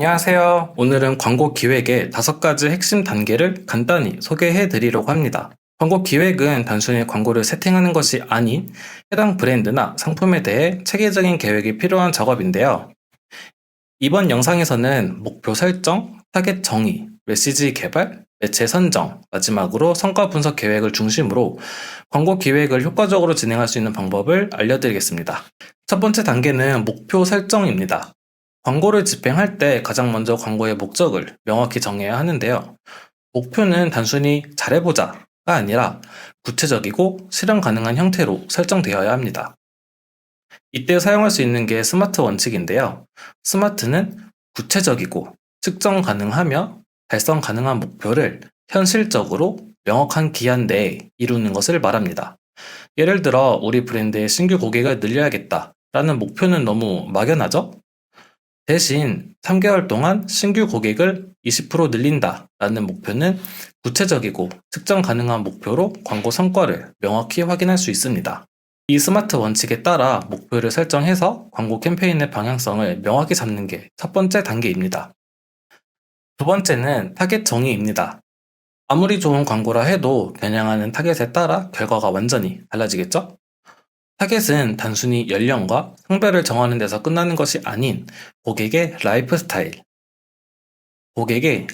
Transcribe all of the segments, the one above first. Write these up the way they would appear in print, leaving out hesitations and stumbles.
안녕하세요. 오늘은 광고 기획의 5가지 핵심 단계를 간단히 소개해 드리려고 합니다. 광고 기획은 단순히 광고를 세팅하는 것이 아닌 해당 브랜드나 상품에 대해 체계적인 계획이 필요한 작업인데요. 이번 영상에서는 목표 설정, 타겟 정의, 메시지 개발, 매체 선정, 마지막으로 성과 분석 계획을 중심으로 광고 기획을 효과적으로 진행할 수 있는 방법을 알려드리겠습니다. 첫 번째 단계는 목표 설정입니다. 광고를 집행할 때 가장 먼저 광고의 목적을 명확히 정해야 하는데요. 목표는 단순히 잘해보자가 아니라 구체적이고 실현 가능한 형태로 설정되어야 합니다. 이때 사용할 수 있는 게 스마트 원칙인데요. 스마트는 구체적이고 측정 가능하며 달성 가능한 목표를 현실적으로 명확한 기한 내에 이루는 것을 말합니다. 예를 들어 우리 브랜드의 신규 고객을 늘려야겠다라는 목표는 너무 막연하죠? 대신 3개월 동안 신규 고객을 20% 늘린다라는 목표는 구체적이고 측정 가능한 목표로 광고 성과를 명확히 확인할 수 있습니다. 이 스마트 원칙에 따라 목표를 설정해서 광고 캠페인의 방향성을 명확히 잡는 게 첫 번째 단계입니다. 두 번째는 타겟 정의입니다. 아무리 좋은 광고라 해도 겨냥하는 타겟에 따라 결과가 완전히 달라지겠죠? 타겟은 단순히 연령과 성별을 정하는 데서 끝나는 것이 아닌 고객의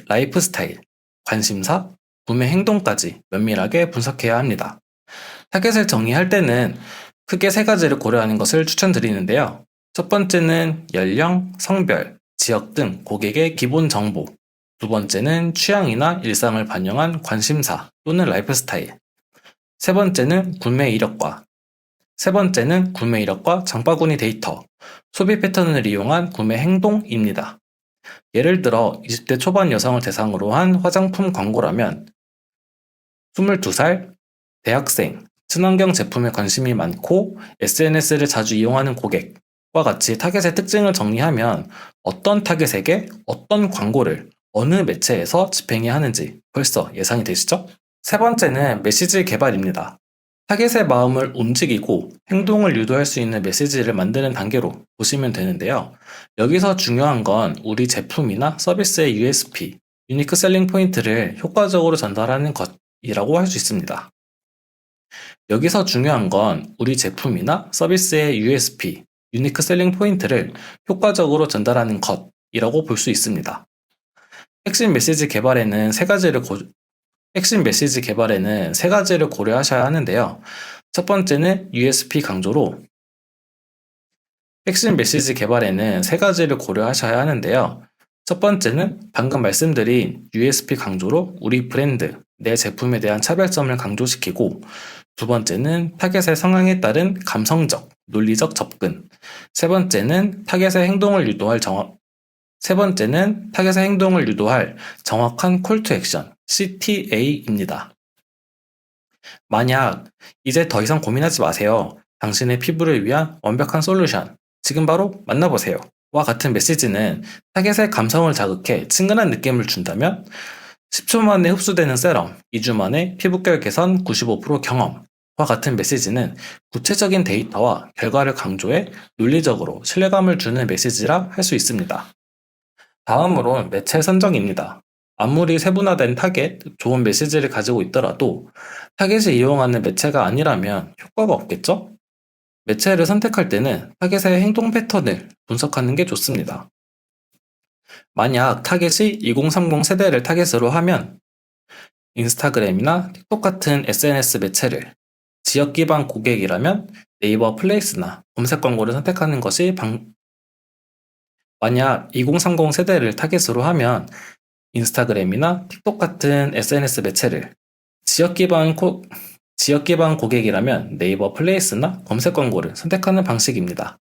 라이프스타일, 관심사, 구매 행동까지 면밀하게 분석해야 합니다. 타겟을 정의할 때는 크게 3가지를 고려하는 것을 추천드리는데요. 첫 번째는 연령, 성별, 지역 등 고객의 기본 정보. 두 번째는 취향이나 일상을 반영한 관심사 또는 라이프스타일. 세 번째는 구매 이력과 장바구니 데이터, 소비 패턴을 이용한 구매 행동입니다. 예를 들어 20대 초반 여성을 대상으로 한 화장품 광고라면 22살, 대학생, 친환경 제품에 관심이 많고 SNS를 자주 이용하는 고객과 같이 타겟의 특징을 정리하면 어떤 타겟에게 어떤 광고를 어느 매체에서 집행해야 하는지 벌써 예상이 되시죠? 세 번째는 메시지 개발입니다. 타겟의 마음을 움직이고 행동을 유도할 수 있는 메시지를 만드는 단계로 보시면 되는데요. 여기서 중요한 건 우리 제품이나 서비스의 USP, 유니크 셀링 포인트를 효과적으로 전달하는 것이라고 할 수 있습니다. 여기서 중요한 건 우리 제품이나 서비스의 USP, 유니크 셀링 포인트를 효과적으로 전달하는 것이라고 볼 수 있습니다. 핵심 메시지 개발에는 세 가지를 고려하셔야 하는데요. 첫 번째는 USP 강조로 첫 번째는 방금 말씀드린 USP 강조로 우리 브랜드, 내 제품에 대한 차별점을 강조시키고, 두 번째는 타겟의 성향에 따른 감성적, 논리적 접근, 세 번째는 타겟의 행동을 유도할 정확한 콜 투 액션, CTA입니다. 만약 이제 더 이상 고민하지 마세요. 당신의 피부를 위한 완벽한 솔루션, 지금 바로 만나보세요. 와 같은 메시지는 타겟의 감성을 자극해 친근한 느낌을 준다면 10초 만에 흡수되는 세럼, 2주 만에 피부결 개선 95% 경험과 같은 메시지는 구체적인 데이터와 결과를 강조해 논리적으로 신뢰감을 주는 메시지라 할 수 있습니다. 다음으론 매체 선정입니다. 아무리 세분화된 타겟, 좋은 메시지를 가지고 있더라도 타겟이 이용하는 매체가 아니라면 효과가 없겠죠? 매체를 선택할 때는 타겟의 행동 패턴을 분석하는 게 좋습니다. 만약 타겟이 2030 세대를 타겟으로 하면 인스타그램이나 틱톡 같은 SNS 매체를, 지역 기반 고객이라면 네이버 플레이스나 검색 광고를 선택하는 것이 만약 2030 세대를 타겟으로 하면 인스타그램이나 틱톡 같은 SNS 매체를, 지역 기반 고객이라면 네이버 플레이스나 검색 광고를 선택하는 방식입니다.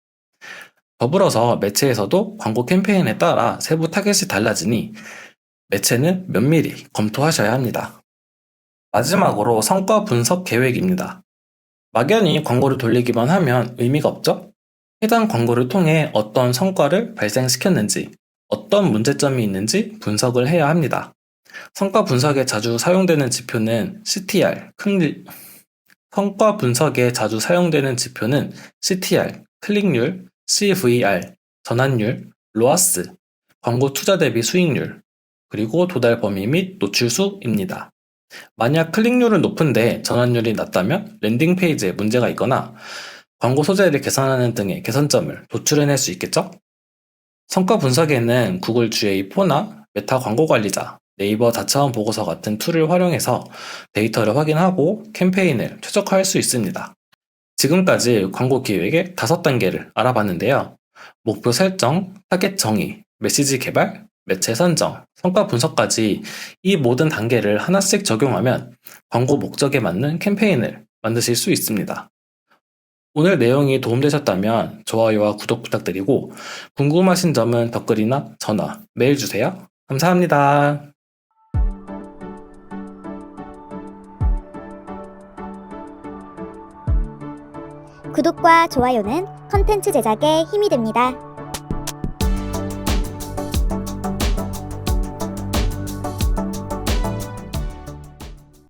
더불어서 매체에서도 광고 캠페인에 따라 세부 타겟이 달라지니 매체는 면밀히 검토하셔야 합니다. 마지막으로 성과 분석 계획입니다. 막연히 광고를 돌리기만 하면 의미가 없죠? 해당 광고를 통해 어떤 성과를 발생시켰는지, 어떤 문제점이 있는지 분석을 해야 합니다. 성과 분석에 자주 사용되는 지표는 CTR, 클릭률, CVR, 전환율, 로아스, 광고 투자 대비 수익률, 그리고 도달 범위 및 노출수입니다. 만약 클릭률은 높은데 전환율이 낮다면 랜딩 페이지에 문제가 있거나 광고 소재를 개선하는 등의 개선점을 도출해낼 수 있겠죠? 성과 분석에는 구글 GA4나 메타 광고 관리자, 네이버 자차원 보고서 같은 툴을 활용해서 데이터를 확인하고 캠페인을 최적화할 수 있습니다. 지금까지 광고 기획의 5단계를 알아봤는데요. 목표 설정, 타겟 정의, 메시지 개발, 매체 선정, 성과 분석까지 이 모든 단계를 하나씩 적용하면 광고 목적에 맞는 캠페인을 만드실 수 있습니다. 오늘 내용이 도움되셨다면 좋아요와 구독 부탁드리고 궁금하신 점은 댓글이나 전화, 메일 주세요. 감사합니다. 구독과 좋아요는 컨텐츠 제작에 힘이 됩니다.